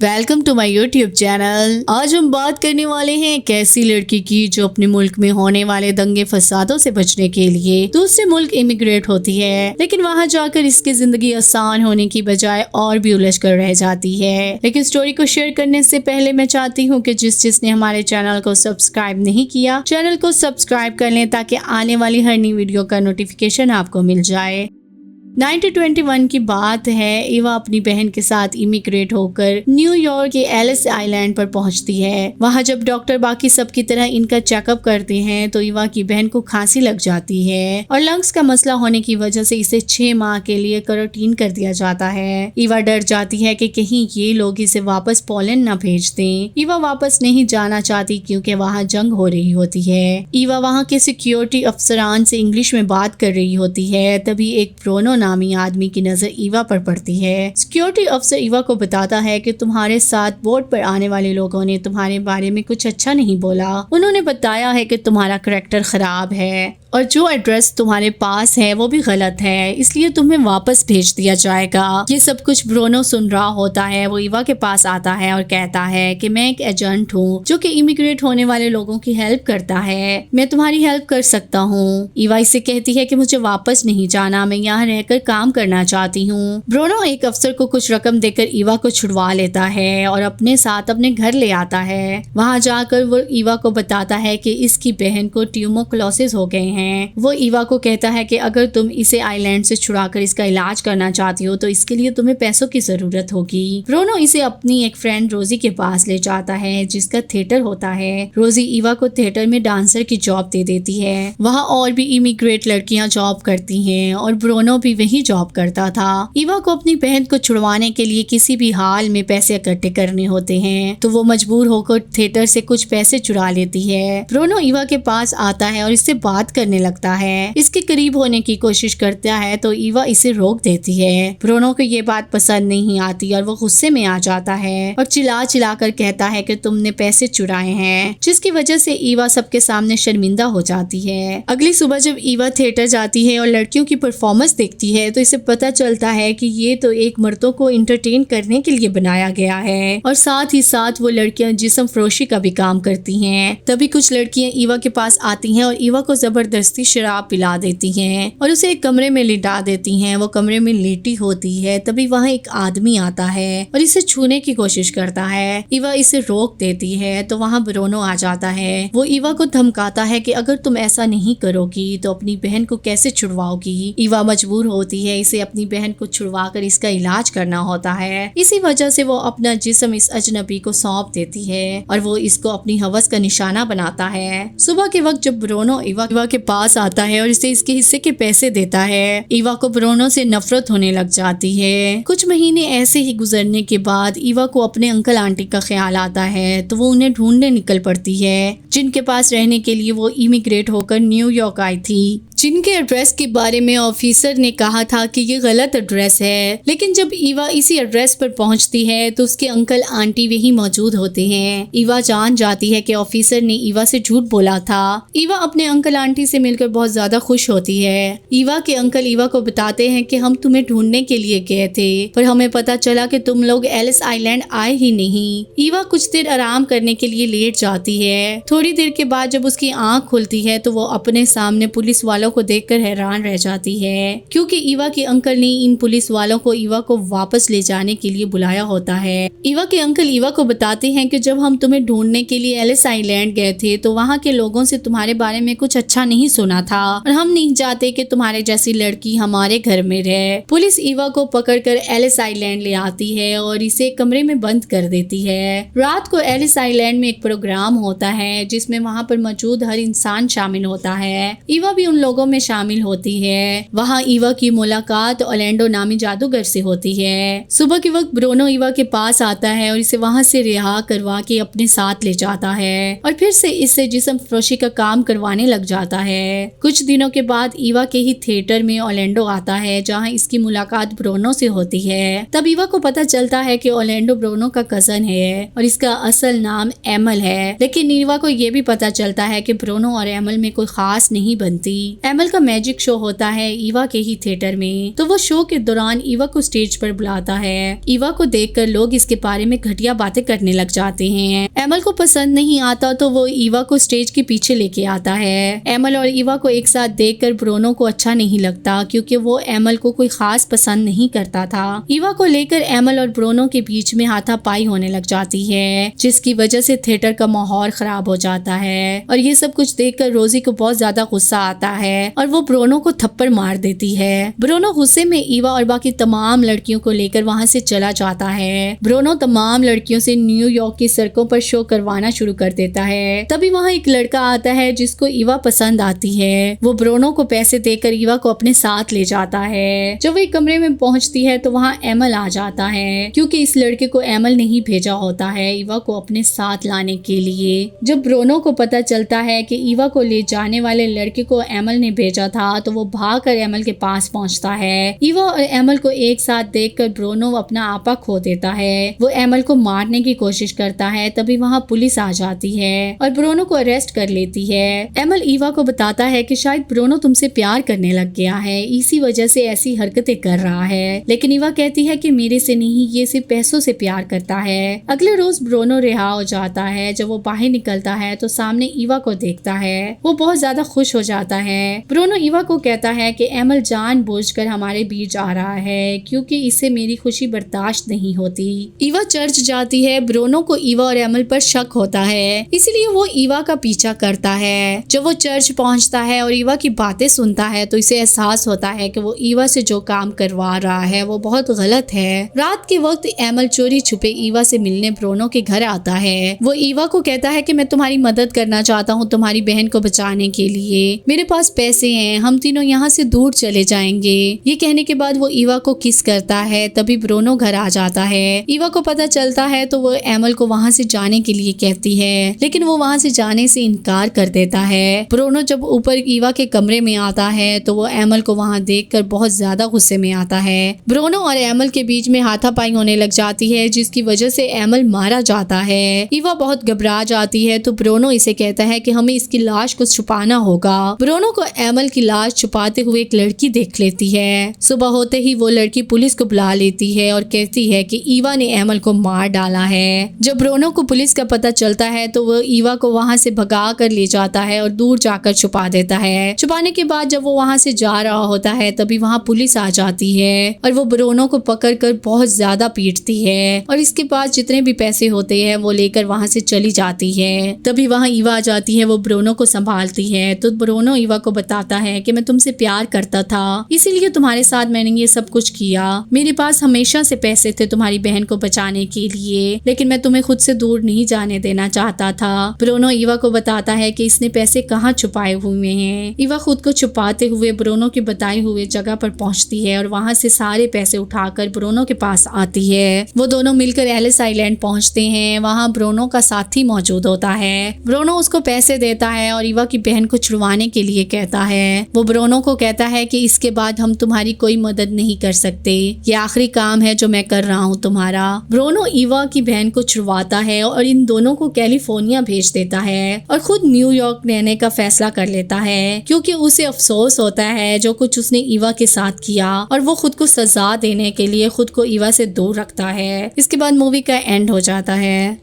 Welcome to my YouTube channel. आज हम बात करने वाले हैं एक ऐसी लड़की की जो अपने मुल्क में होने वाले दंगे फसादों से बचने के लिए दूसरे मुल्क इमिग्रेट होती है, लेकिन वहां जाकर इसकी जिंदगी आसान होने की बजाय और भी उलझ कर रह जाती है। लेकिन स्टोरी को शेयर करने से पहले मैं चाहती हूँ कि जिसने हमारे चैनल को सब्सक्राइब नहीं किया, चैनल को सब्सक्राइब कर लें ताकि आने वाली हर नई वीडियो का नोटिफिकेशन आपको मिल जाए। 1921 की बात है। ईवा अपनी बहन के साथ इमिग्रेट होकर न्यूयॉर्क के एलिस आइलैंड पर पहुंचती है। वहां जब डॉक्टर बाकी सब की तरह इनका चेकअप करते हैं तो ईवा की बहन को खांसी लग जाती है और लंग्स का मसला होने की वजह से इसे 6 माह के लिए क्वारंटीन कर दिया जाता है। ईवा डर जाती है कि कहीं ये लोग इसे वापस पोलैंड न भेज दें। ईवा वापस नहीं जाना चाहती क्योंकि वहाँ जंग हो रही होती है। ईवा वहाँ के सिक्योरिटी अफसरान से इंग्लिश में बात कर रही होती है। तभी एक ब्रोनो नामी आदमी की नजर ईवा पर पड़ती है। सिक्योरिटी अफसर ईवा को बताता है कि तुम्हारे साथ बोट पर आने वाले लोगों ने तुम्हारे बारे में कुछ अच्छा नहीं बोला। उन्होंने बताया है कि तुम्हारा करैक्टर खराब है और जो एड्रेस तुम्हारे पास है वो भी गलत है, इसलिए तुम्हें वापस भेज दिया जाएगा। ये सब कुछ ब्रोनो सुन रहा होता है। वो ईवा के पास आता है और कहता है कि मैं एक एजेंट हूँ जो कि इमिग्रेट होने वाले लोगों की हेल्प करता है, मैं तुम्हारी हेल्प कर सकता हूँ। ईवा इससे कहती है कि मुझे वापस नहीं जाना, मैं यहाँ रहकर काम करना चाहती हूँ। ब्रोनो एक अफसर को कुछ रकम देकर ईवा को छुड़वा लेता है और अपने साथ अपने घर ले आता है। वहाँ जाकर वो ईवा को बताता है कि इसकी बहन को ट्यूबरकुलोसिस हो गए हैं। वो ईवा को कहता है कि अगर तुम इसे आइलैंड से छुड़ाकर इसका इलाज करना चाहती हो तो इसके लिए तुम्हें पैसों की जरूरत होगी। ब्रोनो इसे अपनी एक फ्रेंड रोजी के पास ले जाता है जिसका थिएटर होता है। रोजी ईवा को थिएटर में डांसर की जॉब दे देती है। वहाँ और भी इमिग्रेट लड़कियां जॉब करती हैं और ब्रोनो भी वही जॉब करता था। ईवा को अपनी बहन को छुड़वाने के लिए किसी भी हाल में पैसे इकट्ठे करने होते हैं तो वो मजबूर होकर थिएटर से कुछ पैसे चुरा लेती है। ब्रोनो ईवा के पास आता है और इससे बात करने लगता है। इसके करीब होने की कोशिश करता है तो ईवा इसे रोक देती है। ब्रोनो को ये बात पसंद नहीं आती और वो गुस्से में आ जाता है और चिल्ला कर कहता है कि तुमने पैसे चुराए हैं, जिसकी वजह से ईवा सबके सामने शर्मिंदा हो जाती है। अगली सुबह जब ईवा थिएटर जाती है और लड़कियों की परफॉर्मेंस देखती है तो इसे पता चलता है कि ये तो एक मर्दों को इंटरटेन करने के लिए बनाया गया है और साथ ही साथ वो लड़कियां जिस्म फरोशी का भी काम करती हैं। तभी कुछ लड़कियां ईवा के पास आती हैं और ईवा को जबरदस्ती शराब पिला देती हैं और उसे एक कमरे में लिटा देती हैं। वो कमरे में लेटी होती है। तभी वहाँ एक आदमी आता है और इसे छूने की कोशिश करता है। ईवा इसे रोक देती है तो वहाँ ब्रोनो आ जाता है। वो ईवा को धमकाता है कि अगर तुम ऐसा नहीं करोगी तो अपनी बहन को कैसे छुड़वाओगी। ईवा मजबूर होती है, इसे अपनी बहन को छुड़वा कर इसका इलाज करना होता है। इसी वजह से वो अपना जिस्म इस अजनबी को सौंप देती है और वो इसको अपनी हवस का निशाना बनाता है। सुबह के वक्त जब ब्रोनो ईवा के पास आता है और इसे इसके हिस्से के पैसे देता है, ईवा को ब्रोनो से नफरत होने लग जाती है। कुछ महीने ऐसे ही गुजरने के बाद ईवा को अपने अंकल आंटी का ख्याल आता है तो वो उन्हें ढूंढने निकल पड़ती है, जिनके पास रहने के लिए वो इमिग्रेट होकर न्यूयॉर्क आई थी। जिनके एड्रेस के बारे में ऑफिसर ने कहा था कि ये गलत एड्रेस है, लेकिन जब ईवा इसी एड्रेस पर पहुंचती है तो उसके अंकल आंटी वहीं मौजूद होते हैं। ईवा जान जाती है कि ऑफिसर ने ईवा से झूठ बोला था। ईवा अपने अंकल आंटी से मिलकर बहुत ज्यादा खुश होती है। ईवा के अंकल ईवा को बताते हैं कि हम तुम्हें ढूंढने के लिए गए थे पर हमें पता चला कि तुम लोग एलिस आइलैंड आए ही नहीं। ईवा कुछ देर आराम करने के लिए लेट जाती है। थोड़ी देर के बाद जब उसकी आंख खुलती है तो वो अपने सामने पुलिस वालों को देखकर हैरान रह जाती है, क्योंकि ईवा के अंकल ने इन पुलिस वालों को ईवा को वापस ले जाने के लिए बुलाया होता है। ईवा के अंकल ईवा को बताते हैं कि जब हम तुम्हें ढूंढने के लिए एलिस आइलैंड गए थे तो वहाँ के लोगों से तुम्हारे बारे में कुछ अच्छा नहीं सुना था और हम नहीं चाहते कि तुम्हारे जैसी लड़की हमारे घर में रहे। पुलिस ईवा को पकड़कर एलिस आइलैंड ले आती है और इसे कमरे में बंद कर देती है। रात को एलिस आइलैंड में एक प्रोग्राम होता है जिसमें वहाँ पर मौजूद हर इंसान शामिल होता है। ईवा भी उन लोगों में शामिल होती है। वहाँ ईवा की मुलाकात ऑर्लैंडो नामी जादूगर से होती है। सुबह के वक्त ब्रोनो ईवा के पास आता है और इसे वहाँ से रिहा करवा के अपने साथ ले जाता है और फिर से इससे जिस्म फरोशी का काम करवाने लग जाता है। कुछ दिनों के बाद ईवा के ही थिएटर में ऑर्लैंडो आता है जहाँ इसकी मुलाकात ब्रोनो से होती है। तब ईवा को पता चलता है कि ऑर्लैंडो ब्रोनो का कजन है और इसका असल नाम एमल है, लेकिन ईवा को ये भी पता चलता है कि ब्रोनो और एमल में कोई खास नहीं बनती। एमल का मैजिक शो होता है ईवा के ही थिएटर में। तो वो शो के दौरान ईवा को स्टेज पर बुलाता है। ईवा को देखकर लोग इसके बारे में घटिया बातें करने लग जाते हैं। एमल को पसंद नहीं आता तो वो ईवा को स्टेज के पीछे लेके आता है। एमल और ईवा को एक साथ देखकर ब्रूनो को अच्छा नहीं लगता क्योंकि वो एमल को कोई खास पसंद नहीं करता था। ईवा को लेकर एमल और ब्रूनो के बीच में हाथापाई होने लग जाती है, जिसकी वजह से थिएटर का माहौल खराब हो जाता है। और ये सब कुछ देखकर रोजी को बहुत ज्यादा गुस्सा आता है और वो ब्रूनो को थप्पड़ मार देती है। ब्रूनो गुस्से में ईवा और बाकी तमाम लड़कियों को लेकर वहाँ से चला जाता है। ब्रूनो तमाम लड़कियों से न्यूयॉर्क की सड़कों पर शो करवाना शुरू कर देता है। तभी वहाँ एक लड़का आता है जिसको ईवा पसंद आती है। वो ब्रूनो को पैसे देकर ईवा को अपने साथ ले जाता है। जब वो एक कमरे में पहुंचती है तो वहाँ एमल आ जाता है, क्योंकि इस लड़के को एमल ने ही भेजा होता है ईवा को अपने साथ लाने के लिए। जब ब्रूनो को पता चलता है कि ईवा को ले जाने वाले लड़के को एमल ने भेजा था तो वो भागकर एमल के पास पहुंचता है। ईवा और एमल को एक साथ देखकर ब्रूनो अपना आपा खो देता है। वो एमल को मारने की कोशिश करता है। तभी वहाँ पुलिस आ जाती है और ब्रूनो को अरेस्ट कर लेती है। एमल ईवा को बताता है कि शायद ब्रूनो तुमसे प्यार करने लग गया है, इसी वजह से ऐसी हरकतें कर रहा है। लेकिन ईवा कहती है कि मेरे से नहीं, ये सिर्फ पैसों से प्यार करता है। अगले रोज ब्रूनो रिहा हो जाता है। जब वो बाहर निकलता है तो सामने ईवा को देखता है। वो बहुत ज्यादा खुश हो जाता है। ब्रूनो ईवा को कहता है कि एमल जानबूझकर हमारे बीच आ रहा है क्योंकि इससे मेरी खुशी बर्दाश्त नहीं होती। ईवा चर्च जाती है। ब्रूनो को ईवा और एमल पर शक होता है, इसलिए वो ईवा का पीछा करता है। जब वो चर्च पहुंचता है और ईवा की बातें सुनता है तो इसे एहसास होता है कि वो ईवा से जो काम करवा रहा है वो बहुत गलत है। रात के वक्त एमल चोरी छुपे ईवा से मिलने ब्रूनो के घर आता है। वो ईवा को कहता है कि मैं तुम्हारी मदद करना चाहता हूँ तुम्हारी बहन को बचाने के लिए। मेरे पास पैसे हैं, हम तीनों यहाँ से दूर चले जाएंगे। ये कहने के बाद वो ईवा को किस करता है। तभी ब्रूनो घर आ जाता है। ईवा को पता चलता है तो वो एमल को वहाँ से जाने के लिए कहती है, लेकिन वो वहाँ से जाने से इनकार कर देता है। ब्रूनो जब ऊपर ईवा के कमरे में आता है तो वो एमल को वहाँ देखकर बहुत ज्यादा गुस्से में आता है। ब्रूनो और एमल के बीच में हाथापाई होने लग जाती है, जिसकी वजह से एमल मारा जाता है। ईवा बहुत घबरा जाती है तो ब्रूनो इसे कहता है कि हमें इसकी लाश को छुपाना होगा। ब्रूनो को एमल की लाश छुपाते हुए एक लड़की देख लेती है। सुबह होते ही वो लड़की पुलिस को बुला लेती है और कहती है कि ईवा ने एमल को मार डाला है। जब ब्रूनो को पुलिस का पता चलता है तो वो ईवा को वहाँ से भगा कर ले जाता है और दूर जाकर छुपा देता है। छुपाने के बाद जब वो वहाँ से जा रहा होता है तभी वहाँ पुलिस आ जाती है और वो ब्रूनो को पकड़कर बहुत ज्यादा पीटती है और इसके पास जितने भी पैसे होते हैं वो लेकर वहाँ से चली जाती है। तभी वहाँ ईवा आ जाती है। वो ब्रूनो को संभालती है तो ब्रूनो ईवा को बताता है कि मैं तुमसे प्यार करता था, इसीलिए तुम्हारे साथ मैंने ये सब कुछ किया। मेरे पास हमेशा से पैसे थे तुम्हारी बहन को बचाने के लिए, लेकिन मैं तुम्हें खुद से दूर नहीं जाने देना चाहता था। ब्रूनो ईवा को बताता है कि इसने पैसे कहाँ छुपाए हुए हैं। ईवा खुद को छुपाते हुए ब्रूनो की बताई हुए जगह पर पहुंचती है और वहां से सारे पैसे उठाकर ब्रूनो के पास आती है। वो दोनों मिलकर एलिस आइलैंड पहुंचते हैं। वहां ब्रूनो का साथी मौजूद होता है। ब्रूनो उसको पैसे देता है और ईवा की बहन को छुड़वाने के लिए कहता है। वो ब्रूनो को कहता है कि इसके बाद हम तुम्हारी कोई मदद नहीं कर सकते, ये आखिरी काम है जो मैं कर रहा हूँ तुम्हारा। ब्रूनो ईवा की बहन को छुड़वाता है और इन दोनों को कैलिफोर्निया भेज देता है और खुद न्यूयॉर्क रहने का फैसला कर लेता है, क्योंकि उसे अफसोस होता है जो कुछ उसने ईवा के साथ किया और वो खुद को सजा देने के लिए खुद को ईवा से दूर रखता है। इसके बाद मूवी का एंड हो जाता है।